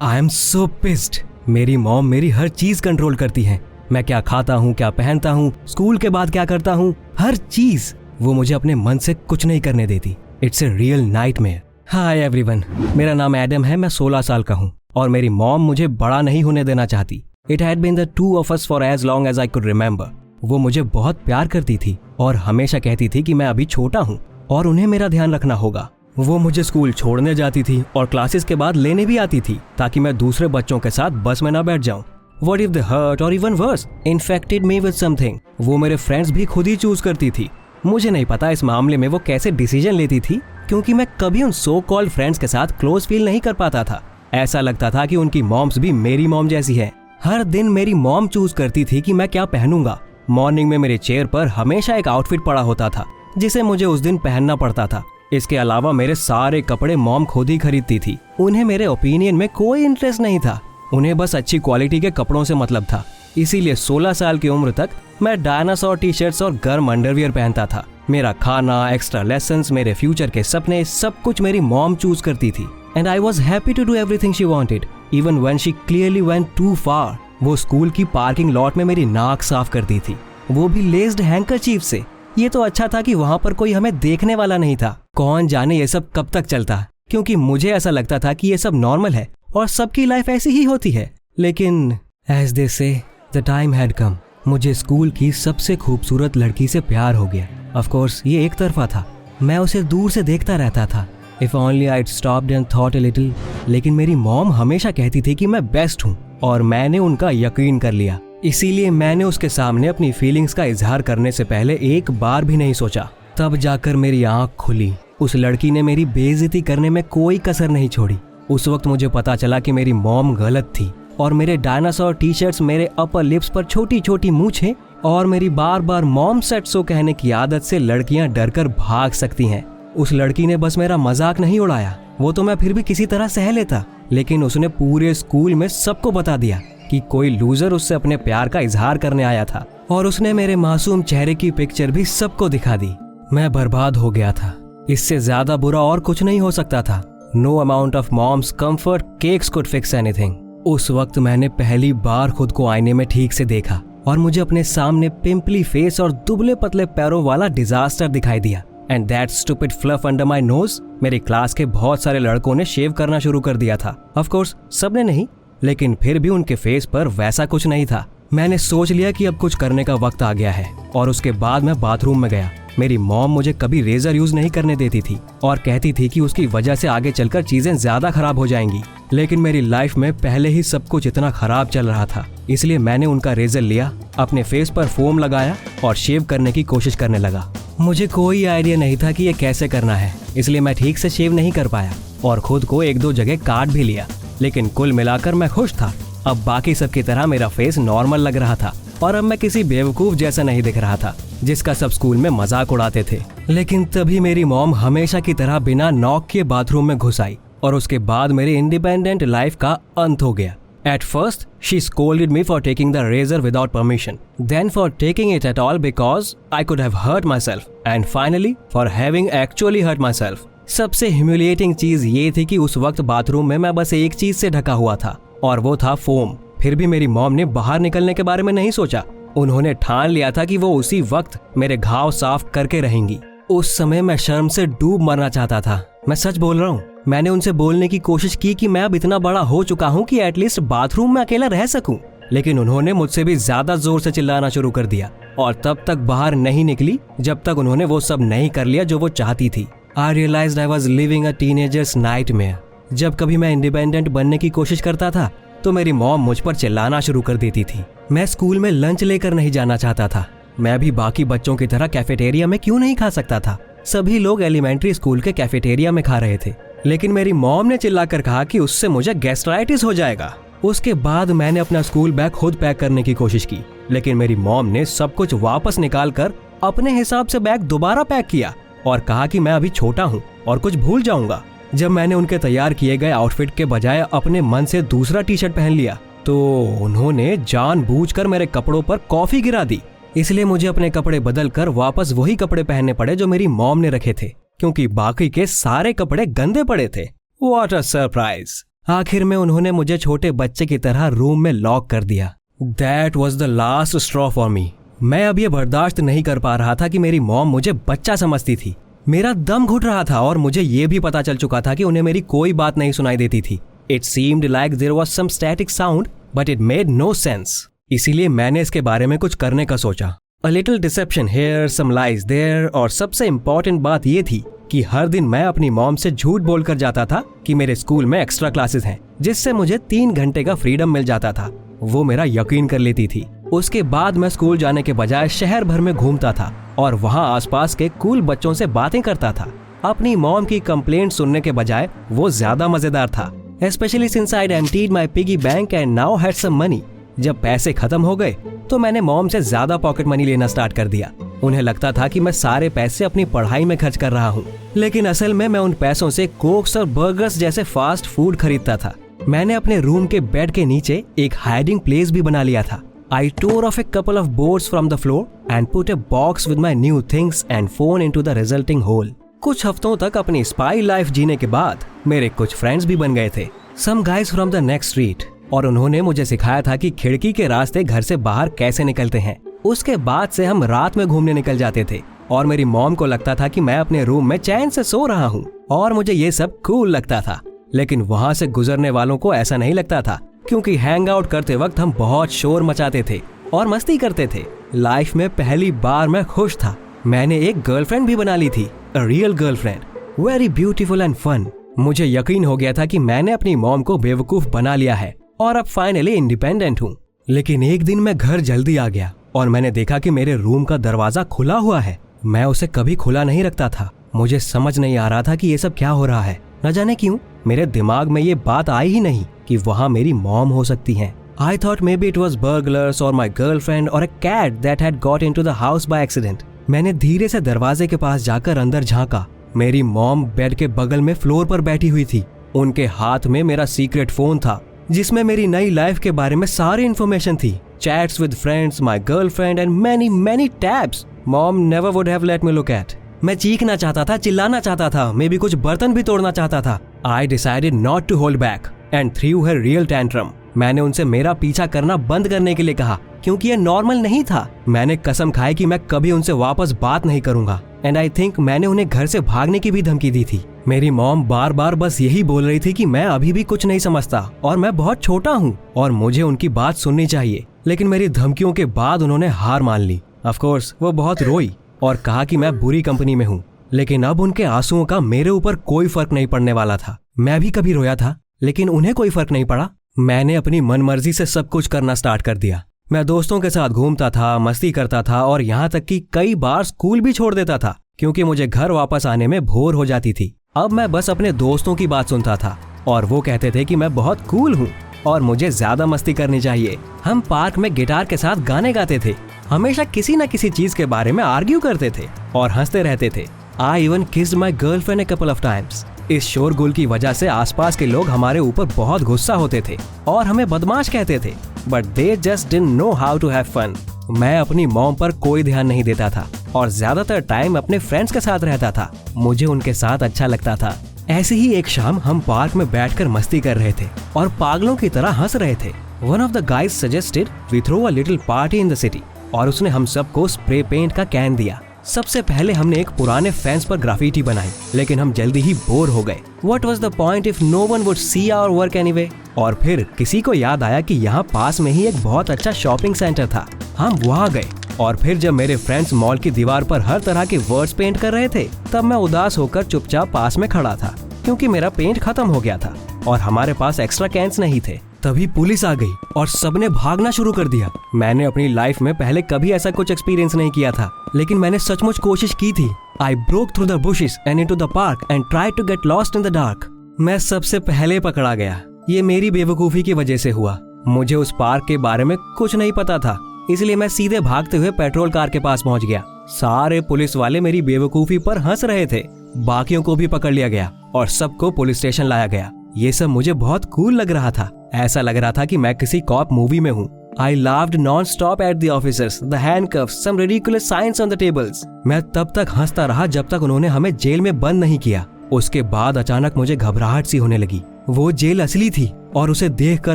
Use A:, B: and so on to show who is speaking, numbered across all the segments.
A: I am so pissed. मेरी mom मेरी हर चीज कंट्रोल करती है। मैं क्या खाता हूँ, क्या पहनता हूँ, स्कूल के बाद क्या करता हूँ, हर चीज वो मुझे अपने मन से कुछ नहीं करने देती। It's a real nightmare. Hi everyone, मेरा नाम एडम है। मैं 16 साल का हूँ और मेरी मॉम मुझे बड़ा नहीं होने देना चाहती। It had been the two of us for as long as I could remember. वो मुझे बहुत प्यार करती थी और हमेशा कहती थी कि मैं अभी छोटा हूँ और उन्हें मेरा ध्यान रखना होगा। वो मुझे स्कूल छोड़ने जाती थी और क्लासेस के बाद लेने भी आती थी ताकि मैं दूसरे बच्चों के साथ बस में ना बैठ जाऊं। What if they hurt or even worse infected me with something? वो मेरे फ्रेंड्स भी खुद ही चूज करती थी। मुझे नहीं पता इस मामले में वो कैसे डिसीजन लेती थी, क्योंकि मैं कभी उन सो कॉल्ड फ्रेंड्स के साथ क्लोज फील नहीं कर पाता था। ऐसा लगता था कि उनकी मॉम्स भी मेरी मॉम जैसी है। हर दिन मेरी मॉम चूज करती थी कि मैं क्या पहनूंगा। मॉर्निंग में मेरे चेयर पर हमेशा एक आउटफिट पड़ा होता था जिसे मुझे उस दिन पहनना पड़ता था। इसके अलावा मेरे सारे कपड़े मॉम खुद ही खरीदती थी। उन्हें मेरे ओपिनियन में कोई इंटरेस्ट नहीं था। उन्हें बस अच्छी क्वालिटी के कपड़ों से मतलब था। इसीलिए 16 साल की उम्र तक मैं डायनासोर टी शर्ट्स और गर्म अंडरवियर पहनता था। मेरा खाना, एक्स्ट्रा लेसन्स, मेरे फ्यूचर के सपने, सब कुछ मेरी मॉम चूज करती थी। And I was happy to do everything she wanted even when she clearly went too far. वो स्कूल की पार्किंग लॉट में मेरी नाक साफ करती थी, वो भी लेस्ड हैंकरचीफ से। ये तो अच्छा था कि वहाँ पर कोई हमें देखने वाला नहीं था। कौन जाने ये सब कब तक चलता, क्योंकि मुझे ऐसा लगता था कि ये सब नॉर्मल है और सबकी लाइफ ऐसी ही होती है। लेकिन एज दे से द टाइम हैड कम। मुझे स्कूल की सबसे खूबसूरत लड़की से प्यार हो गया। ऑफ कोर्स ये एक तरफा था। मैं उसे दूर से देखता रहता था। If only I stopped and thought a little. लेकिन मेरी मॉम हमेशा कहती थी कि मैं बेस्ट हूँ और मैंने उनका यकीन कर लिया। इसीलिए मैंने उसके सामने अपनी फीलिंग्स का इजहार करने से पहले एक बार भी नहीं सोचा। तब जाकर मेरी आंख खुली। उस लड़की ने मेरी बेइज्जती करने में कोई कसर नहीं छोड़ी। उस वक्त मुझे पता चला कि मेरी मॉम गलत थी और मेरे डायनासोर टी शर्ट्स, मेरे अपर लिप्स पर छोटी छोटी मूछें और मेरी बार बार मॉम सेड सो कहने की आदत से लड़कियां डरकर भाग सकती हैं। उस लड़की ने बस मेरा मजाक नहीं उड़ाया, वो तो मैं फिर भी किसी तरह सह लेता, लेकिन उसने पूरे स्कूल में सबको बता दिया कि कोई लूजर उससे अपने प्यार का इजहार करने आया था और उसने मेरे मासूम चेहरे की पिक्चर भी सबको दिखा दी। मैं बर्बाद हो गया था। इससे ज्यादा बुरा और कुछ नहीं हो सकता था। No amount of mom's comfort cakes could fix anything. उस वक्त मैंने पहली बार खुद को आईने में ठीक से देखा और मुझे अपने सामने पिंपली फेस और दुबले पतले पैरों वाला डिजास्टर दिखाई दिया। And that stupid fluff under my nose. मेरी क्लास के बहुत सारे लड़कों ने शेव करना शुरू कर दिया था। ऑफ कोर्स सबने नहीं, लेकिन फिर भी उनके फेस पर वैसा कुछ नहीं था। मैंने सोच लिया कि अब कुछ करने का वक्त आ गया है और उसके बाद मैं बाथरूम में गया। मेरी मॉम मुझे कभी रेजर यूज नहीं करने देती थी और कहती थी कि उसकी वजह से आगे चलकर चीजें ज्यादा खराब हो जाएंगी। लेकिन मेरी लाइफ में पहले ही सब कुछ इतना खराब चल रहा था, इसलिए मैंने उनका रेजर लिया, अपने फेस पर फोम लगाया और शेव करने की कोशिश करने लगा। मुझे कोई आइडिया नहीं था कि ये कैसे करना है, इसलिए मैं ठीक से शेव नहीं कर पाया और खुद को एक दो जगह काट भी लिया। लेकिन कुल मिलाकर मैं खुश था। अब बाकी सब की तरह मेरा फेस नॉर्मल लग रहा था और अब मैं किसी बेवकूफ जैसा नहीं दिख रहा था जिसका सब स्कूल में मजाक उड़ाते थे। लेकिन तभी मेरी मॉम हमेशा की तरह बिना नॉक के बाथरूम में घुस आई और उसके बाद मेरी इंडिपेंडेंट लाइफ का अंत हो गया। At first, she scolded me for taking the razor without permission, then for taking it at all because I could have hurt myself, and finally for having actually hurt myself. सबसे humiliating चीज ये थी कि उस वक्त bathroom में मैं बस एक चीज से ढका हुआ था और वो था फोम। फिर भी मेरी मॉम ने बाहर निकलने के बारे में नहीं सोचा। उन्होंने ठान लिया था कि वो उसी वक्त मेरे घाव साफ करके रहेंगी। उस समय मैं शर्म से डूब मरना चाहता था। मैं सच बोल रहा हूँ। मैंने उनसे बोलने की कोशिश की कि मैं अब इतना बड़ा हो चुका हूँ कि एटलीस्ट बाथरूम में अकेला रह सकूं, लेकिन उन्होंने मुझसे भी ज्यादा जोर से चिल्लाना शुरू कर दिया और तब तक बाहर नहीं निकली जब तक उन्होंने वो सब नहीं कर लिया जो वो चाहती थी। I realized I was living a teenager's nightmare. जब कभी मैं इंडिपेंडेंट बनने की कोशिश करता था तो मेरी मॉम मुझ पर चिल्लाना शुरू कर देती थी। मैं स्कूल में लंच लेकर नहीं जाना चाहता था। मैं भी बाकी बच्चों की तरह कैफेटेरिया में क्यों नहीं खा सकता था। सभी लोग एलिमेंट्री स्कूल के कैफेटेरिया में खा रहे थे, लेकिन मेरी मॉम ने चिल्लाकर कहा कि उससे मुझे गैस्ट्राइटिस हो जाएगा। उसके बाद मैंने अपना स्कूल बैग खुद पैक करने की कोशिश की, लेकिन मेरी मॉम ने सब कुछ वापस निकाल कर अपने हिसाब से बैग दोबारा पैक किया और कहा कि मैं अभी छोटा हूँ और कुछ भूल जाऊंगा। जब मैंने उनके तैयार किए गए आउटफिट के बजाय अपने मन से दूसरा टी शर्ट पहन लिया तो उन्होंने जानबूझकर मेरे कपड़ों पर कॉफी गिरा दी। इसलिए मुझे अपने कपड़े बदल कर वापस वही कपड़े पहनने पड़े जो मेरी मॉम ने रखे थे, क्योंकि बाकी के सारे कपड़े गंदे पड़े थे। What a surprise! आखिर में उन्होंने मुझे छोटे बच्चे की तरह रूम में लॉक कर दिया। That was the last straw for me। मैं अब ये बर्दाश्त नहीं कर पा रहा था कि मेरी मॉम मुझे बच्चा समझती थी। मेरा दम घुट रहा था और मुझे ये भी पता चल चुका था कि उन्हें मेरी कोई बात नहीं सुनाई देती थी। It seemed like there was some static sound, but it made no sense। इसीलिए मैंने इसके बारे में कुछ करने का सोचा। A little deception here, some lies there, और सबसे इम्पोर्टेंट बात ये थी कि हर दिन मैं अपनी मॉम से झूठ बोलकर जाता था कि मेरे स्कूल में एक्स्ट्रा क्लासेस हैं, जिससे मुझे 3 घंटे का फ्रीडम मिल जाता था। वो मेरा यकीन कर लेती थी। उसके बाद मैं स्कूल जाने के बजाय शहर भर में घूमता था और वहाँ आसपास के कूल बच्चों से बातें करता था। अपनी मॉम की कंप्लेंट सुनने के बजाय वो ज्यादा मजेदार था। Especially since I'd emptied my piggy bank and now had some money। जब पैसे खत्म हो गए तो मैंने मॉम से ज्यादा पॉकेट मनी लेना स्टार्ट कर दिया। उन्हें लगता था कि मैं सारे पैसे अपनी पढ़ाई में खर्च कर रहा हूँ, लेकिन असल में मैं उन पैसों से कोक्स और बर्गर्स जैसे फास्ट फूड खरीदता था। मैंने अपने रूम के बेड के नीचे एक हाइडिंग प्लेस भी बना लिया था। I tore off a couple of boards from the floor and put a box with my new things and phone into the resulting hole। कुछ हफ्तों तक अपनी स्पाई लाइफ जीने के बाद मेरे कुछ फ्रेंड्स भी बन गए थे, some guys from the next street, और उन्होंने मुझे सिखाया था कि खिड़की के रास्ते घर से बाहर कैसे निकलते हैं। उसके बाद से हम रात में घूमने निकल जाते थे और मेरी मॉम को लगता था कि मैं अपने रूम में चैन से सो रहा हूँ और मुझे ये सब कूल लगता था। लेकिन वहाँ से गुजरने वालों को ऐसा नहीं लगता था, क्योंकि हैंग आउट करते वक्त हम बहुत शोर मचाते थे और मस्ती करते थे। लाइफ में पहली बार मैं खुश था। मैंने एक गर्लफ्रेंड भी बना ली थी, a real girlfriend, very beautiful and fun. मुझे यकीन हो गया था कि मैंने अपनी मॉम को बेवकूफ बना लिया है और अब फाइनली इंडिपेंडेंट हूँ। लेकिन एक दिन मैं घर जल्दी आ गया और मैंने देखा कि मेरे रूम का दरवाजा खुला हुआ है। मैं उसे कभी खुला नहीं रखता था। मुझे समझ नहीं आ रहा था कि ये सब क्या हो रहा है। न जाने क्यों मेरे दिमाग में ये बात आई ही नहीं कि वहाँ मेरी मॉम हो सकती है। I thought maybe it was burglars or my girlfriend or a cat that had got into the house by accident। मैंने धीरे से दरवाजे के पास जाकर अंदर झांका। मेरी मॉम बेड के बगल में फ्लोर पर बैठी हुई थी। उनके हाथ में मेरा सीक्रेट फोन था, जिसमें मेरी नई लाइफ के बारे में सारी इन्फॉर्मेशन थी। Chats with friends, my girlfriend and many many tabs mom never would have let me look at. मैं चीखना चाहता था, चिल्लाना चाहता था, मे बी कुछ बर्तन भी तोड़ना चाहता था। I decided not to hold back and threw her real tantrum। मैंने उनसे मेरा पीछा करना बंद करने के लिए कहा, क्योंकि ये नॉर्मल नहीं था। मैंने कसम खाई कि मैं कभी उनसे वापस बात नहीं करूंगा। एंड आई थिंक मैंने उन्हें घर से भागने की भी धमकी दी थी। मेरी मॉम बार बार बस यही बोल रही थी कि मैं अभी भी कुछ नहीं समझता और मैं बहुत छोटा हूँ और मुझे उनकी बात सुननी चाहिए। लेकिन मेरी धमकियों के बाद उन्होंने हार मान ली। ऑफ कोर्स वो बहुत रोई और कहा कि मैं बुरी कंपनी में हूँ। लेकिन अब उनके आंसुओं का मेरे ऊपर कोई फर्क नहीं पड़ने वाला था। मैं भी कभी रोया था, लेकिन उन्हें कोई फर्क नहीं पड़ा। मैंने अपनी मनमर्जी से सब कुछ करना स्टार्ट कर दिया। मैं दोस्तों के साथ घूमता था, मस्ती करता था और यहाँ तक कि कई बार स्कूल भी छोड़ देता था, क्योंकि मुझे घर वापस आने में बोर हो जाती थी। अब मैं बस अपने दोस्तों की बात सुनता था और वो कहते थे कि मैं बहुत कूल हूँ और मुझे ज्यादा मस्ती करनी चाहिए। हम पार्क में गिटार के साथ गाने गाते थे, हमेशा किसी न किसी चीज के बारे में आर्ग्यू करते थे और हंसते रहते थे। I even kissed my girlfriend a couple of times। इस शोरगुल की वजह से आसपास के लोग हमारे ऊपर बहुत गुस्सा होते थे और हमें बदमाश कहते थे, but they just didn't know how to have fun। मैं अपनी मॉम पर कोई ध्यान नहीं देता था और ज्यादातर टाइम अपने फ्रेंड्स के साथ रहता था। मुझे उनके साथ अच्छा लगता था। ऐसे ही एक शाम हम पार्क में बैठकर मस्ती कर रहे थे और पागलों की तरह हंस रहे थे। One of the guys suggested we throw a little party in the city। और उसने हम सबको स्प्रे पेंट का कैन दिया। सबसे पहले हमने एक पुराने फेंस पर ग्राफिटी बनाई, लेकिन हम जल्दी ही बोर हो गए। What was the point if no one would see our work anyway? और फिर किसी को याद आया कि यहाँ पास में ही एक बहुत अच्छा शॉपिंग सेंटर था। हम वहाँ गए और फिर जब मेरे फ्रेंड्स मॉल की दीवार पर हर तरह के वर्ड्स पेंट कर रहे थे, तब मैं उदास होकर चुपचाप पास में खड़ा था, क्योंकि मेरा पेंट खत्म हो गया था और हमारे पास एक्स्ट्रा कैंस नहीं थे। तभी पुलिस आ गई और सबने भागना शुरू कर दिया। मैंने अपनी लाइफ में पहले कभी ऐसा कुछ एक्सपीरियंस नहीं किया था, लेकिन मैंने सचमुच कोशिश की थी। I broke through the bushes and into the park and tried to get lost in the dark। मैं सबसे पहले पकड़ा गया। ये मेरी बेवकूफी की वजह से हुआ। मुझे उस पार्क के बारे में कुछ नहीं पता था, इसलिए मैं सीधे भागते हुए पेट्रोल कार के पास पहुंच गया। सारे पुलिस वाले मेरी बेवकूफी पर हंस रहे थे। बाकियों को भी पकड़ लिया गया और सबको पुलिस स्टेशन लाया गया। ये सब मुझे बहुत कूल लग रहा था। ऐसा लग रहा था कि मैं किसी कॉप मूवी में हूँ। I laughed non-stop at the officers, the handcuffs, some ridiculous signs on the tables। मैं तब तक हंसता रहा जब तक उन्होंने हमें जेल में बंद नहीं किया। उसके बाद अचानक मुझे घबराहट सी होने लगी। वो जेल असली थी और उसे देखकर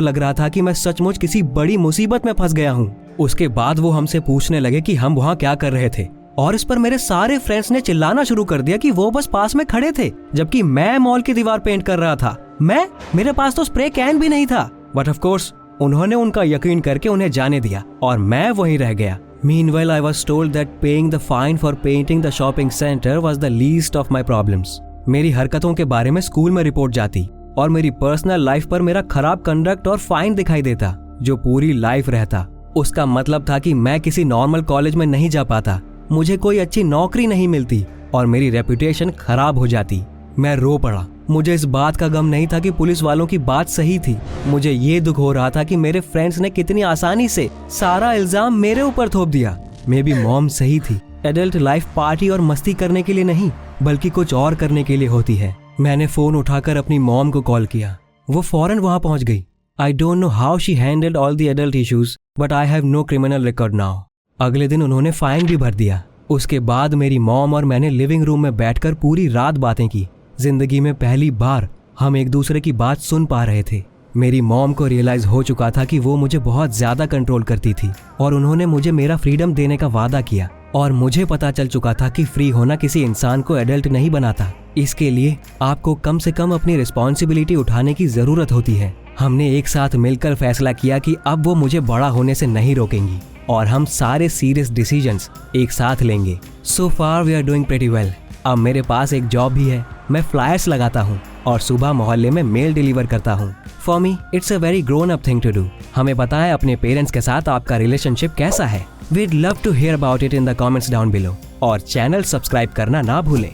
A: लग रहा था कि मैं सचमुच किसी बड़ी मुसीबत में फंस गया हूँ। उसके बाद वो हमसे पूछने लगे कि हम वहाँ क्या कर रहे थे, और इस पर मेरे सारे फ्रेंड्स ने चिल्लाना शुरू कर दिया कि वो बस पास में खड़े थे, जबकि मैं मॉल की दीवार पेंट कर रहा था। मेरे पास तो स्प्रे कैन भी नहीं था। बट ऑफ कोर्स उन्होंने उनका यकीन करके उन्हें जाने दिया और मैं वहीं रह गया। Meanwhile, I was told that paying the fine for painting the shopping center was the least of my problems. मेरी हरकतों के बारे में स्कूल में रिपोर्ट जाती और मेरी पर्सनल लाइफ पर मेरा खराब कंडक्ट और फाइन दिखाई देता, जो पूरी लाइफ रहता। उसका मतलब था कि मैं किसी नॉर्मल कॉलेज में नहीं जा पाता, मुझे कोई अच्छी नौकरी नहीं मिलती और मेरी रेपुटेशन खराब हो जाती। मैं रो पड़ा। मुझे इस बात का गम नहीं था कि पुलिस वालों की बात सही थी। मुझे ये दुख हो रहा था कि मेरे फ्रेंड्स ने कितनी आसानी से सारा इल्जाम मेरे ऊपर थोप दिया। मे बी मॉम सही थी। एडल्ट लाइफ पार्टी और मस्ती करने के लिए नहीं, बल्कि कुछ और करने के लिए होती है। मैंने फोन उठाकर अपनी मॉम को कॉल किया। वो फौरन वहां पहुंच गई। I don't know how she handled all the adult issues, but I have no criminal record now. अगले दिन उन्होंने फाइन भी भर दिया। उसके बाद मेरी मॉम और मैंने लिविंग रूम में बैठकर पूरी रात बातें की। जिंदगी में पहली बार हम एक दूसरे की बात सुन पा रहे थे। मेरी मॉम को रियलाइज हो चुका था कि वो मुझे बहुत ज्यादा कंट्रोल करती थी और उन्होंने मुझे मेरा फ्रीडम देने का वादा किया, और मुझे पता चल चुका था कि फ्री होना किसी इंसान को एडल्ट नहीं बनाता। इसके लिए आपको कम से कम अपनी रिस्पॉन्सिबिलिटी उठाने की जरूरत होती है। हमने एक साथ मिलकर फैसला किया कि अब वो मुझे बड़ा होने से नहीं रोकेंगी और हम सारे सीरियस डिसीजंस एक साथ लेंगे। So far we are doing pretty well. अब मेरे पास एक जॉब भी है। मैं फ्लायर्स लगाता हूँ और सुबह मोहल्ले में मेल डिलीवर करता हूँ। For me it's a very grown up thing to do. हमें बताएं अपने पेरेंट्स के साथ आपका रिलेशनशिप कैसा है। We'd love to hear about it in the comments down below, और चैनल सब्सक्राइब करना ना भूलें।